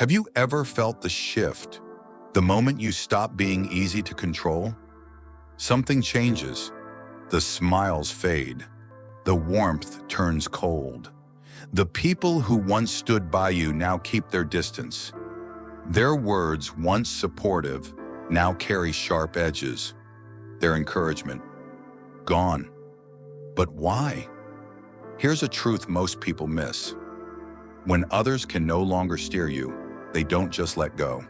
Have you ever felt the shift? The moment you stop being easy to control, something changes. The smiles fade. The warmth turns cold. The people who once stood by you now keep their distance. Their words, once supportive, now carry sharp edges. Their encouragement, gone. But why? Here's a truth most people miss. When others can no longer steer you, they don't just let go.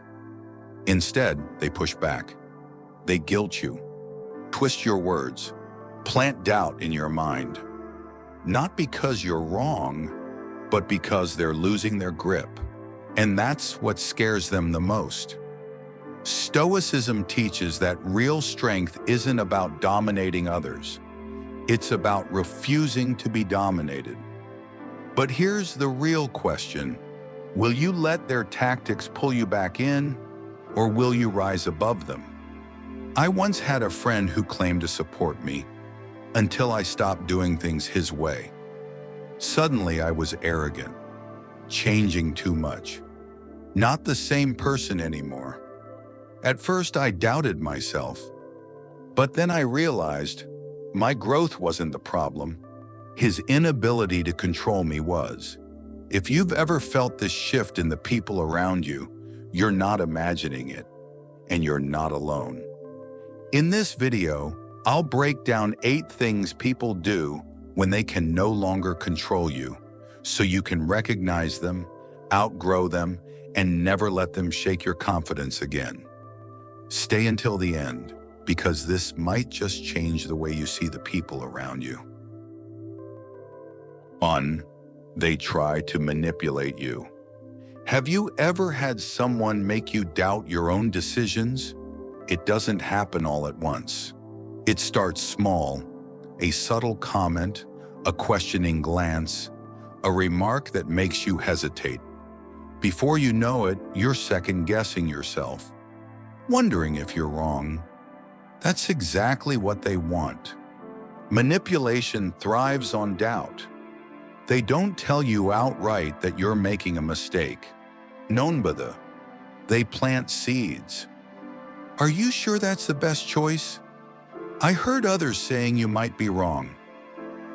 Instead, they push back. They guilt you, twist your words, plant doubt in your mind. Not because you're wrong, but because they're losing their grip. And that's what scares them the most. Stoicism teaches that real strength isn't about dominating others. It's about refusing to be dominated. But here's the real question. Will you let their tactics pull you back in, or will you rise above them? I once had a friend who claimed to support me until I stopped doing things his way. Suddenly I was arrogant, changing too much, not the same person anymore. At first I doubted myself, but then I realized my growth wasn't the problem. His inability to control me was. If you've ever felt this shift in the people around you, you're not imagining it, and you're not alone. In this video, I'll break down 8 things people do when they can no longer control you, so you can recognize them, outgrow them, and never let them shake your confidence again. Stay until the end, because this might just change the way you see the people around you. 1. They try to manipulate you. Have you ever had someone make you doubt your own decisions? It doesn't happen all at once. It starts small, a subtle comment, a questioning glance, a remark that makes you hesitate. Before you know it, you're second-guessing yourself, wondering if you're wrong. That's exactly what they want. Manipulation thrives on doubt. They don't tell you outright that you're making a mistake. Nonbada. They plant seeds. Are you sure that's the best choice? I heard others saying you might be wrong.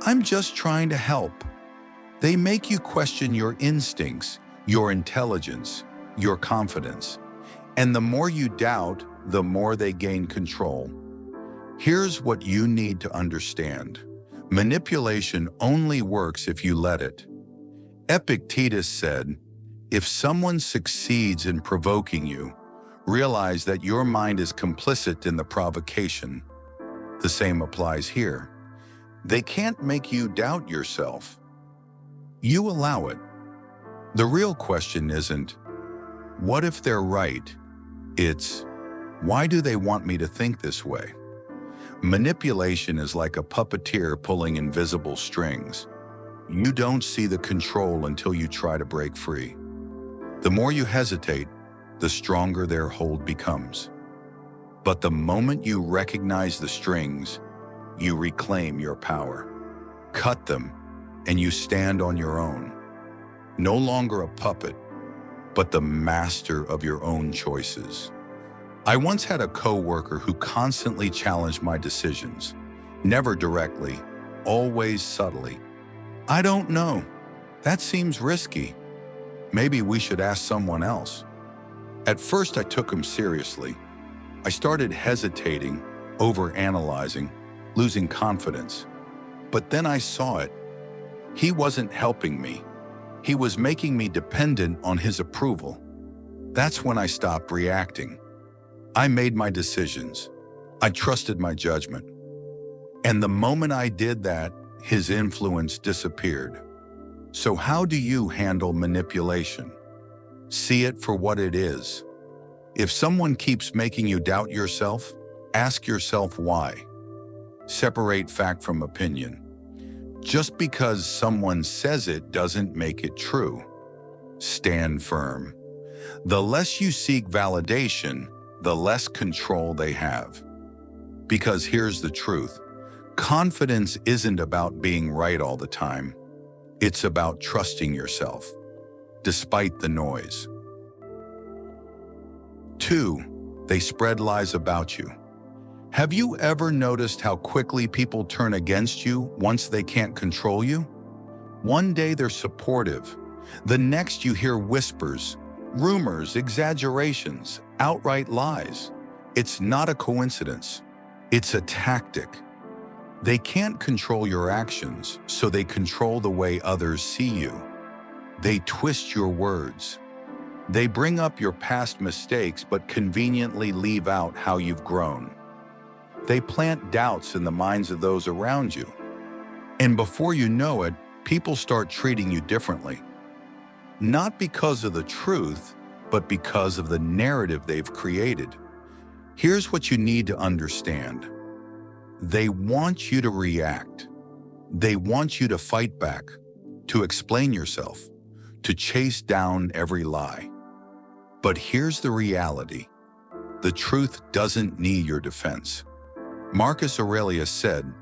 I'm just trying to help. They make you question your instincts, your intelligence, your confidence. And the more you doubt, the more they gain control. Here's what you need to understand. Manipulation only works if you let it. Epictetus said, if someone succeeds in provoking you, realize that your mind is complicit in the provocation. The same applies here. They can't make you doubt yourself. You allow it. The real question isn't, what if they're right? It's, why do they want me to think this way? Manipulation is like a puppeteer pulling invisible strings. You don't see the control until you try to break free. The more you hesitate, the stronger their hold becomes. But the moment you recognize the strings, you reclaim your power. Cut them, and you stand on your own. No longer a puppet, but the master of your own choices. I once had a coworker who constantly challenged my decisions. Never directly, always subtly. I don't know. That seems risky. Maybe we should ask someone else. At first, I took him seriously. I started hesitating, overanalyzing, losing confidence. But then I saw it. He wasn't helping me. He was making me dependent on his approval. That's when I stopped reacting. I made my decisions. I trusted my judgment. And the moment I did that, his influence disappeared. So how do you handle manipulation? See it for what it is. If someone keeps making you doubt yourself, ask yourself why. Separate fact from opinion. Just because someone says it doesn't make it true. Stand firm. The less you seek validation, the less control they have. Because here's the truth. Confidence isn't about being right all the time. It's about trusting yourself, despite the noise. 2, they spread lies about you. Have you ever noticed how quickly people turn against you once they can't control you? One day they're supportive. The next you hear whispers, rumors, exaggerations, outright lies. It's not a coincidence. It's a tactic. They can't control your actions, so they control the way others see you. They twist your words. They bring up your past mistakes but conveniently leave out how you've grown. They plant doubts in the minds of those around you. And before you know it, people start treating you differently. Not because of the truth, but because of the narrative they've created. Here's what you need to understand. They want you to react. They want you to fight back, to explain yourself, to chase down every lie. But here's the reality. The truth doesn't need your defense. Marcus Aurelius said,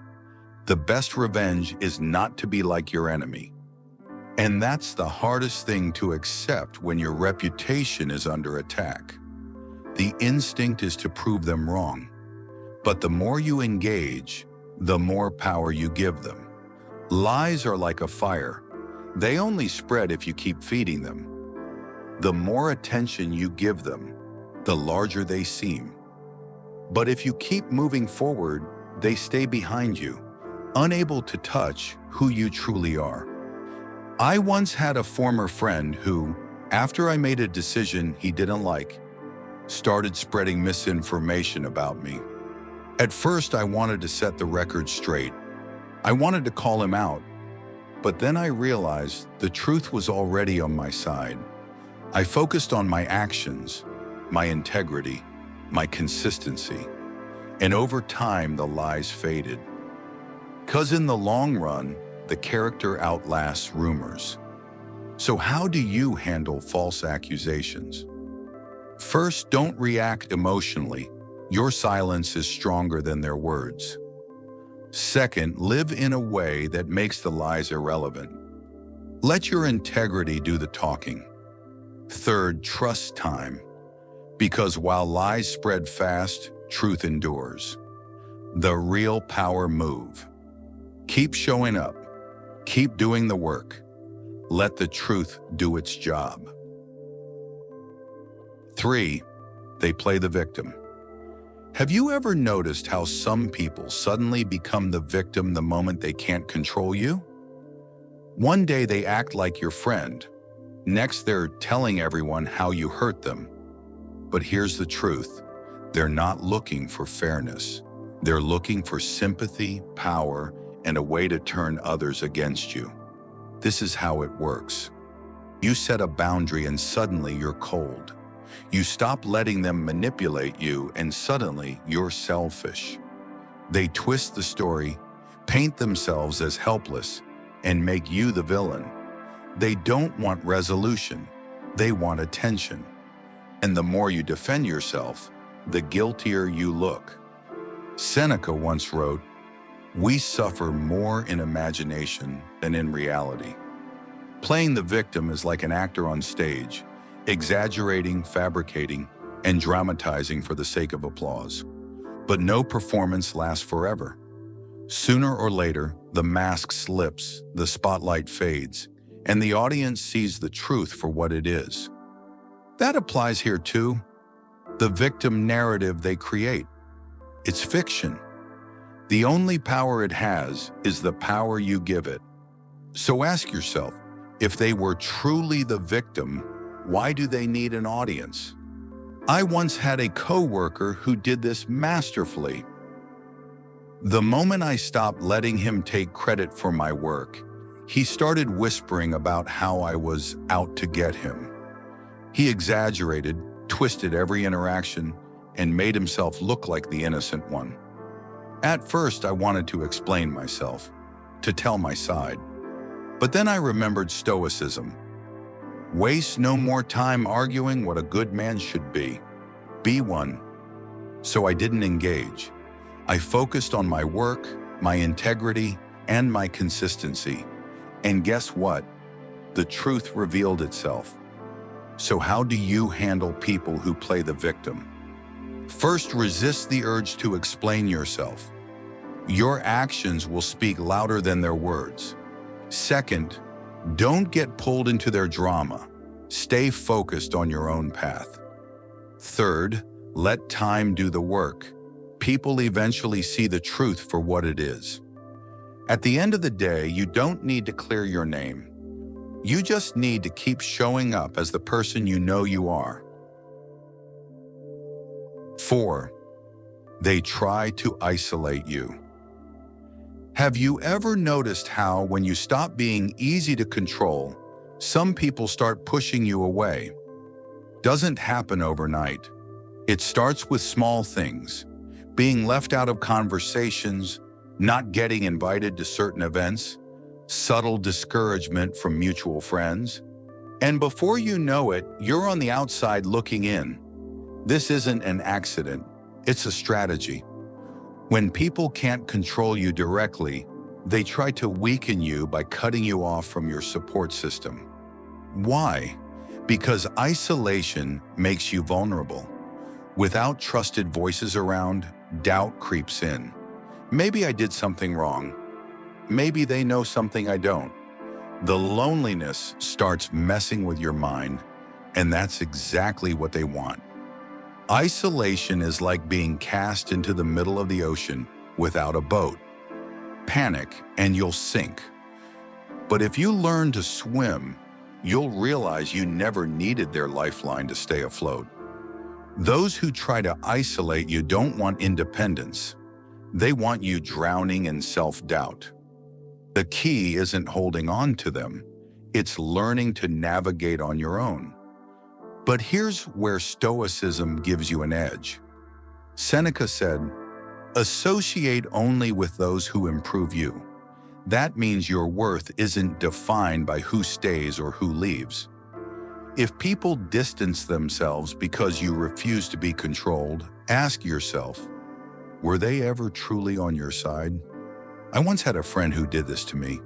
"The best revenge is not to be like your enemy." And that's the hardest thing to accept when your reputation is under attack. The instinct is to prove them wrong. But the more you engage, the more power you give them. Lies are like a fire. They only spread if you keep feeding them. The more attention you give them, the larger they seem. But if you keep moving forward, they stay behind you, unable to touch who you truly are. I once had a former friend who, after I made a decision he didn't like, started spreading misinformation about me. At first, I wanted to set the record straight. I wanted to call him out. But then I realized the truth was already on my side. I focused on my actions, my integrity, my consistency. And over time, the lies faded. 'Cause in the long run, the character outlasts rumors. So how do you handle false accusations? First, don't react emotionally. Your silence is stronger than their words. Second, live in a way that makes the lies irrelevant. Let your integrity do the talking. Third, trust time. Because while lies spread fast, truth endures. The real power move. Keep showing up. Keep doing the work. Let the truth do its job. 3, they play the victim. Have you ever noticed how some people suddenly become the victim the moment they can't control you? One day they act like your friend. Next, they're telling everyone how you hurt them. But here's the truth. They're not looking for fairness. They're looking for sympathy, power, and a way to turn others against you. This is how it works. You set a boundary and suddenly you're cold. You stop letting them manipulate you and suddenly you're selfish. They twist the story, paint themselves as helpless, and make you the villain. They don't want resolution. They want attention. And the more you defend yourself, the guiltier you look. Seneca once wrote, "We suffer more in imagination than in reality." Playing the victim is like an actor on stage, exaggerating, fabricating, and dramatizing for the sake of applause. But no performance lasts forever. Sooner or later, the mask slips, the spotlight fades, and the audience sees the truth for what it is. That applies here too. The victim narrative they create. It's fiction. The only power it has is the power you give it. So ask yourself, if they were truly the victim, why do they need an audience? I once had a coworker who did this masterfully. The moment I stopped letting him take credit for my work, he started whispering about how I was out to get him. He exaggerated, twisted every interaction, and made himself look like the innocent one. At first, I wanted to explain myself, to tell my side. But then I remembered Stoicism. Waste no more time arguing what a good man should be. Be one. So I didn't engage. I focused on my work, my integrity, and my consistency. And guess what? The truth revealed itself. So how do you handle people who play the victim? First, resist the urge to explain yourself. Your actions will speak louder than their words. Second, don't get pulled into their drama. Stay focused on your own path. Third, let time do the work. People eventually see the truth for what it is. At the end of the day, you don't need to clear your name. You just need to keep showing up as the person you know you are. 4. They try to isolate you. Have you ever noticed how, when you stop being easy to control, some people start pushing you away? Doesn't happen overnight. It starts with small things: being left out of conversations, not getting invited to certain events, subtle discouragement from mutual friends. And before you know it, you're on the outside looking in. This isn't an accident, it's a strategy. When people can't control you directly, they try to weaken you by cutting you off from your support system. Why? Because isolation makes you vulnerable. Without trusted voices around, doubt creeps in. Maybe I did something wrong. Maybe they know something I don't. The loneliness starts messing with your mind, and that's exactly what they want. Isolation is like being cast into the middle of the ocean without a boat. Panic and you'll sink. But if you learn to swim, you'll realize you never needed their lifeline to stay afloat. Those who try to isolate you don't want independence. They want you drowning in self-doubt. The key isn't holding on to them. It's learning to navigate on your own. But here's where Stoicism gives you an edge. Seneca said, "Associate only with those who improve you." That means your worth isn't defined by who stays or who leaves. If people distance themselves because you refuse to be controlled, ask yourself, were they ever truly on your side? I once had a friend who did this to me.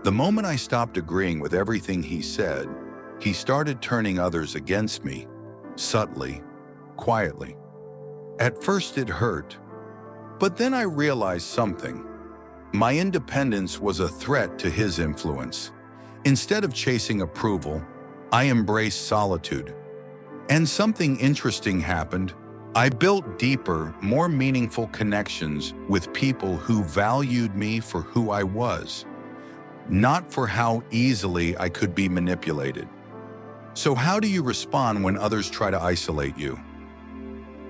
The moment I stopped agreeing with everything he said, he started turning others against me, subtly, quietly. At first it hurt, but then I realized something. My independence was a threat to his influence. Instead of chasing approval, I embraced solitude. And something interesting happened. I built deeper, more meaningful connections with people who valued me for who I was, not for how easily I could be manipulated. So how do you respond when others try to isolate you?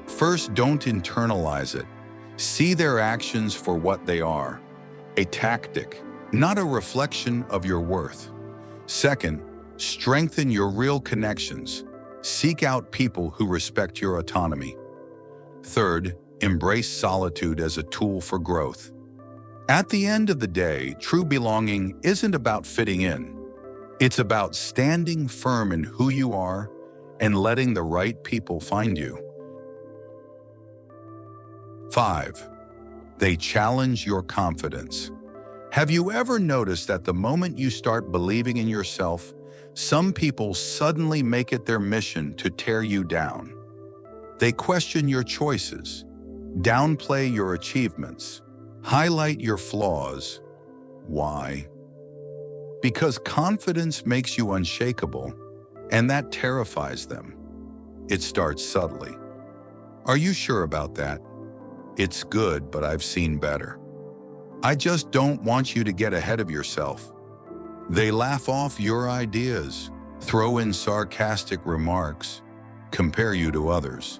First, don't internalize it. See their actions for what they are, a tactic, not a reflection of your worth. Second, strengthen your real connections. Seek out people who respect your autonomy. Third, embrace solitude as a tool for growth. At the end of the day, true belonging isn't about fitting in. It's about standing firm in who you are and letting the right people find you. 5. They challenge your confidence. Have you ever noticed that the moment you start believing in yourself, some people suddenly make it their mission to tear you down? They question your choices, downplay your achievements, highlight your flaws. Why? Because confidence makes you unshakable, and that terrifies them. It starts subtly. Are you sure about that? It's good, but I've seen better. I just don't want you to get ahead of yourself. They laugh off your ideas, throw in sarcastic remarks, compare you to others.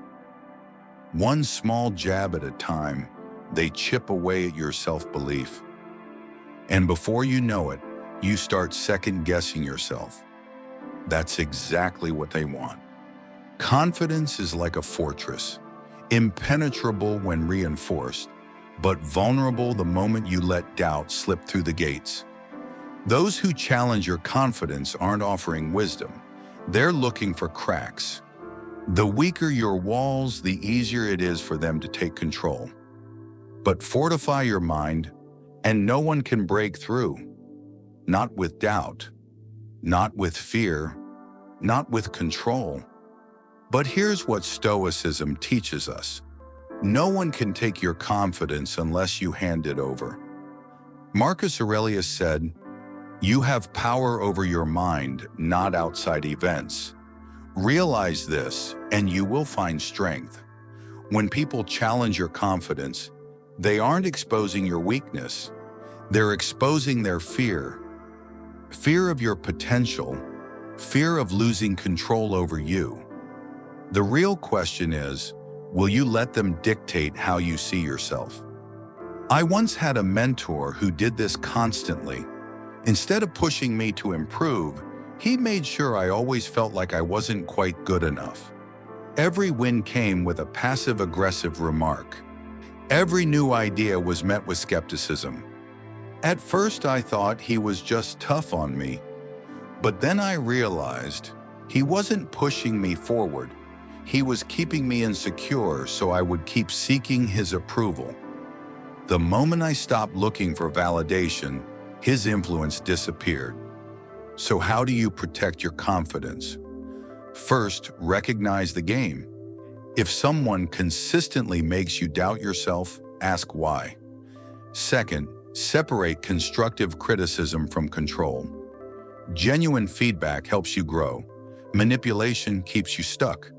One small jab at a time, they chip away at your self-belief. And before you know it, you start second-guessing yourself. That's exactly what they want. Confidence is like a fortress, impenetrable when reinforced, but vulnerable the moment you let doubt slip through the gates. Those who challenge your confidence aren't offering wisdom. They're looking for cracks. The weaker your walls, the easier it is for them to take control. But fortify your mind, and no one can break through. Not with doubt, not with fear, not with control. But here's what Stoicism teaches us. No one can take your confidence unless you hand it over. Marcus Aurelius said, "You have power over your mind, not outside events. Realize this, and you will find strength." When people challenge your confidence, they aren't exposing your weakness. They're exposing their fear. Fear of your potential, fear of losing control over you. The real question is, will you let them dictate how you see yourself? I once had a mentor who did this constantly. Instead of pushing me to improve, he made sure I always felt like I wasn't quite good enough. Every win came with a passive-aggressive remark. Every new idea was met with skepticism. At first, I thought he was just tough on me, but then I realized he wasn't pushing me forward. He was keeping me insecure so I would keep seeking his approval. The moment I stopped looking for validation, his influence disappeared. So how do you protect your confidence? First, recognize the game. If someone consistently makes you doubt yourself, ask why. Second, separate constructive criticism from control. Genuine feedback helps you grow. Manipulation keeps you stuck.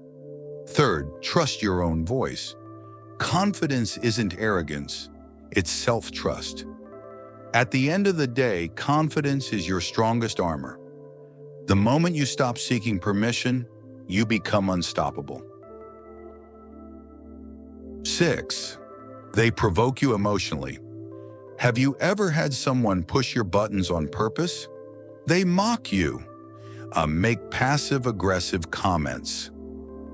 Third, trust your own voice. Confidence isn't arrogance, it's self-trust. At the end of the day, confidence is your strongest armor. The moment you stop seeking permission, you become unstoppable. 6. They provoke you emotionally. Have you ever had someone push your buttons on purpose? They mock you, make passive-aggressive comments.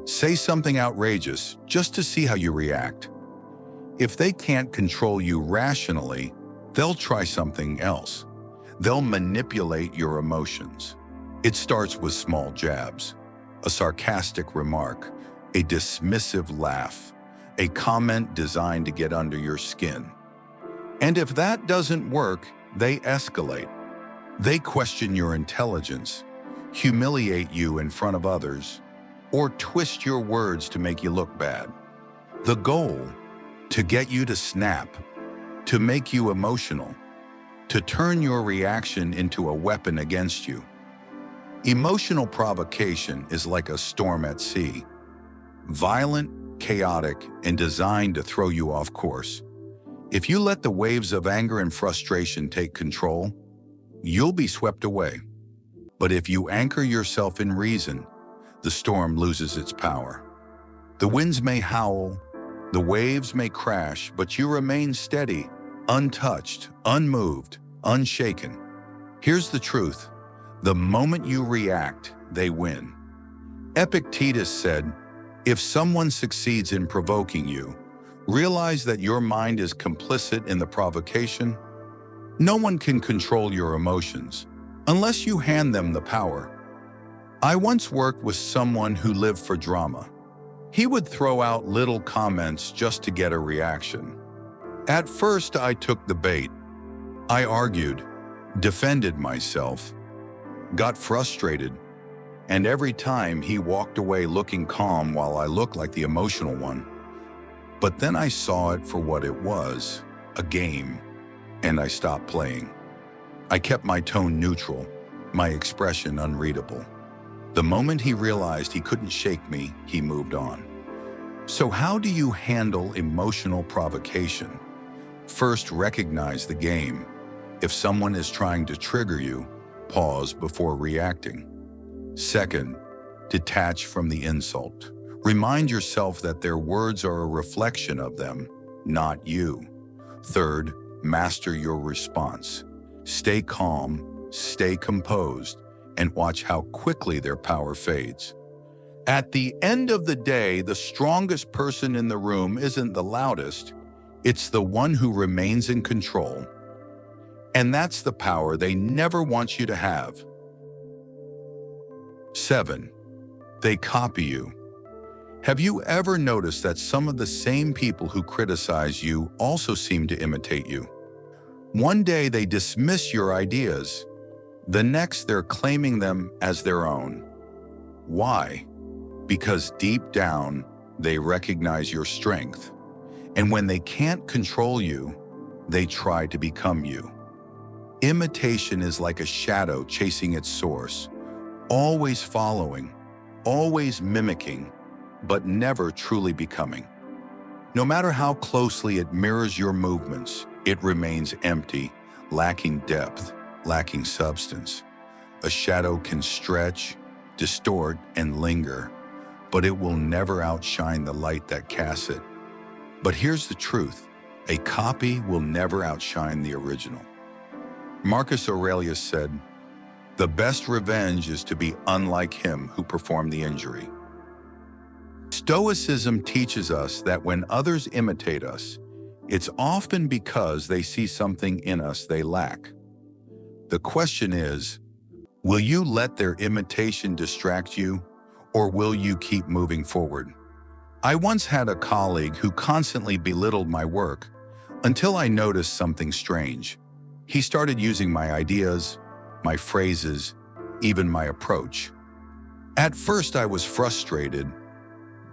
Say something outrageous just to see how you react. If they can't control you rationally, they'll try something else. They'll manipulate your emotions. It starts with small jabs, a sarcastic remark, a dismissive laugh, a comment designed to get under your skin. And if that doesn't work, they escalate. They question your intelligence, humiliate you in front of others, or twist your words to make you look bad. The goal: to get you to snap, to make you emotional, to turn your reaction into a weapon against you. Emotional provocation is like a storm at sea, violent, chaotic, and designed to throw you off course. If you let the waves of anger and frustration take control, you'll be swept away. But if you anchor yourself in reason, the storm loses its power. The winds may howl, the waves may crash, but you remain steady, untouched, unmoved, unshaken. Here's the truth: the moment you react, they win. Epictetus said, "If someone succeeds in provoking you, realize that your mind is complicit in the provocation." No one can control your emotions unless you hand them the power. I once worked with someone who lived for drama. He would throw out little comments just to get a reaction. At first, I took the bait. I argued, defended myself, got frustrated, and every time he walked away looking calm while I looked like the emotional one. But then I saw it for what it was, a game, and I stopped playing. I kept my tone neutral, my expression unreadable. The moment he realized he couldn't shake me, he moved on. So how do you handle emotional provocation? First, recognize the game. If someone is trying to trigger you, pause before reacting. Second, detach from the insult. Remind yourself that their words are a reflection of them, not you. Third, master your response. Stay calm, stay composed, and watch how quickly their power fades. At the end of the day, the strongest person in the room isn't the loudest, it's the one who remains in control. And that's the power they never want you to have. 7. They copy you. Have you ever noticed that some of the same people who criticize you also seem to imitate you? One day they dismiss your ideas. The next they're claiming them as their own. Why? Because deep down, they recognize your strength. And when they can't control you, they try to become you. Imitation is like a shadow chasing its source, always following, always mimicking, but never truly becoming. No matter how closely it mirrors your movements, it remains empty, lacking depth, lacking substance. A shadow can stretch, distort, and linger, but it will never outshine the light that casts it. But here's the truth: a copy will never outshine the original. Marcus Aurelius said, "The best revenge is to be unlike him who performed the injury." Stoicism teaches us that when others imitate us, it's often because they see something in us they lack. The question is, will you let their imitation distract you, or will you keep moving forward? I once had a colleague who constantly belittled my work until I noticed something strange. He started using my ideas, my phrases, even my approach. At first I was frustrated,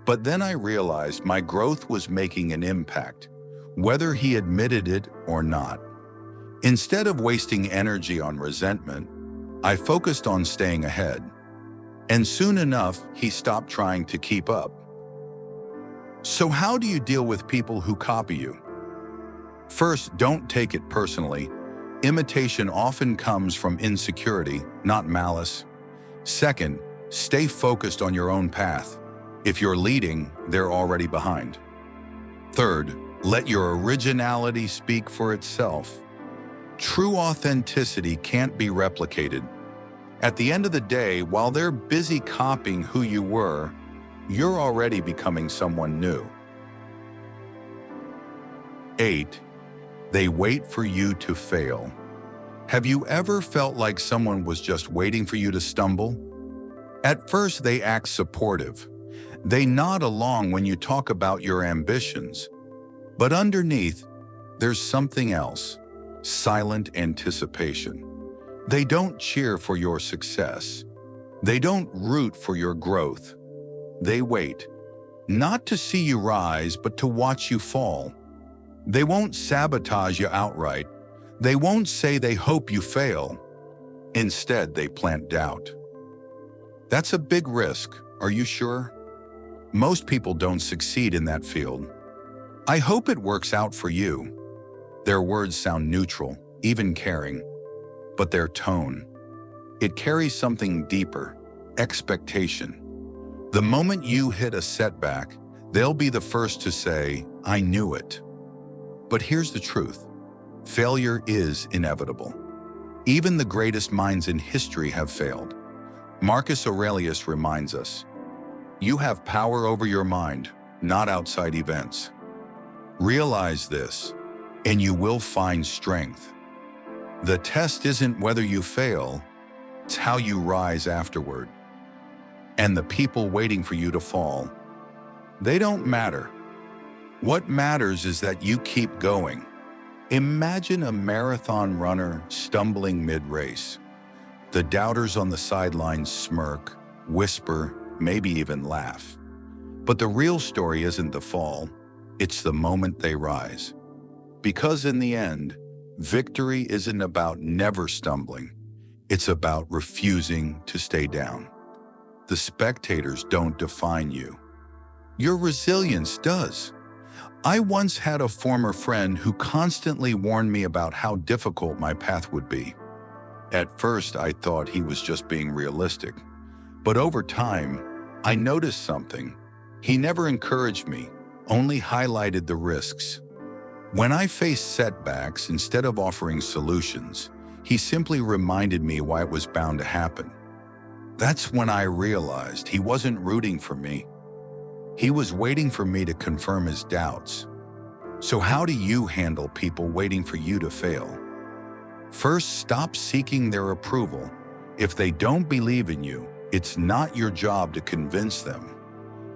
but then I realized my growth was making an impact, whether he admitted it or not. Instead of wasting energy on resentment, I focused on staying ahead. And soon enough, he stopped trying to keep up. So how do you deal with people who copy you? First, don't take it personally. Imitation often comes from insecurity, not malice. Second, stay focused on your own path. If you're leading, they're already behind. Third, let your originality speak for itself. True authenticity can't be replicated. At the end of the day, while they're busy copying who you were, you're already becoming someone new. 8. They wait for you to fail. Have you ever felt like someone was just waiting for you to stumble? At first, they act supportive. They nod along when you talk about your ambitions. But underneath, there's something else: silent anticipation. They don't cheer for your success. They don't root for your growth. They wait, not to see you rise, but to watch you fall. They won't sabotage you outright. They won't say they hope you fail. Instead, they plant doubt. That's a big risk, are you sure? Most people don't succeed in that field. I hope it works out for you. Their words sound neutral, even caring, but their tone, it carries something deeper: expectation. The moment you hit a setback, they'll be the first to say, "I knew it." But here's the truth: failure is inevitable. Even the greatest minds in history have failed. Marcus Aurelius reminds us, "You have power over your mind, not outside events." Realize this, and you will find strength. The test isn't whether you fail, it's how you rise afterward. And the people waiting for you to fall, they don't matter. What matters is that you keep going. Imagine a marathon runner stumbling mid-race. The doubters on the sidelines smirk, whisper, maybe even laugh. But the real story isn't the fall, it's the moment they rise. Because in the end, victory isn't about never stumbling, it's about refusing to stay down. The spectators don't define you. Your resilience does. I once had a former friend who constantly warned me about how difficult my path would be. At first, I thought he was just being realistic. But over time, I noticed something. He never encouraged me, only highlighted the risks. When I faced setbacks, instead of offering solutions, he simply reminded me why it was bound to happen. That's when I realized he wasn't rooting for me. He was waiting for me to confirm his doubts. So how do you handle people waiting for you to fail? First, stop seeking their approval. If they don't believe in you, it's not your job to convince them.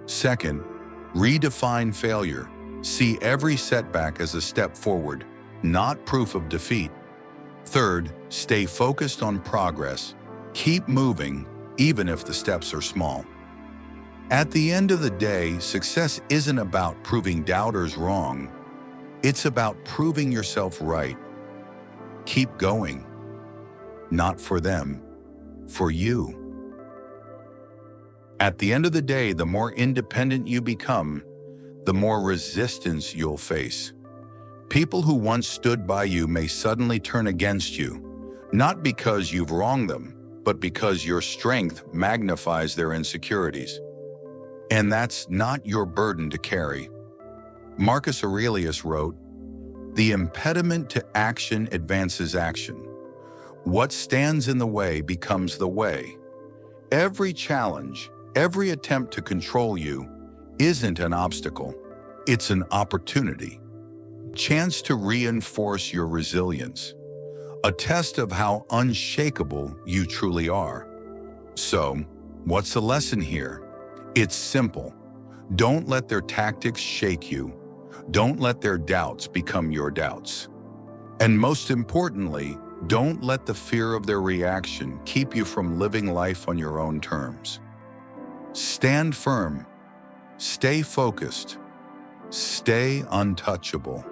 Second, redefine failure. See every setback as a step forward, not proof of defeat. Third, stay focused on progress. Keep moving, even if the steps are small. At the end of the day, success isn't about proving doubters wrong. It's about proving yourself right. Keep going. Not for them, for you. At the end of the day, the more independent you become, the more resistance you'll face. People who once stood by you may suddenly turn against you, not because you've wronged them, but because your strength magnifies their insecurities. And that's not your burden to carry. Marcus Aurelius wrote, "The impediment to action advances action. What stands in the way becomes the way." Every challenge, every attempt to control you isn't an obstacle. It's an opportunity. Chance to reinforce your resilience. A test of how unshakable you truly are. So, what's the lesson here? It's simple. Don't let their tactics shake you. Don't let their doubts become your doubts. And most importantly, don't let the fear of their reaction keep you from living life on your own terms. Stand firm. Stay focused. Stay untouchable.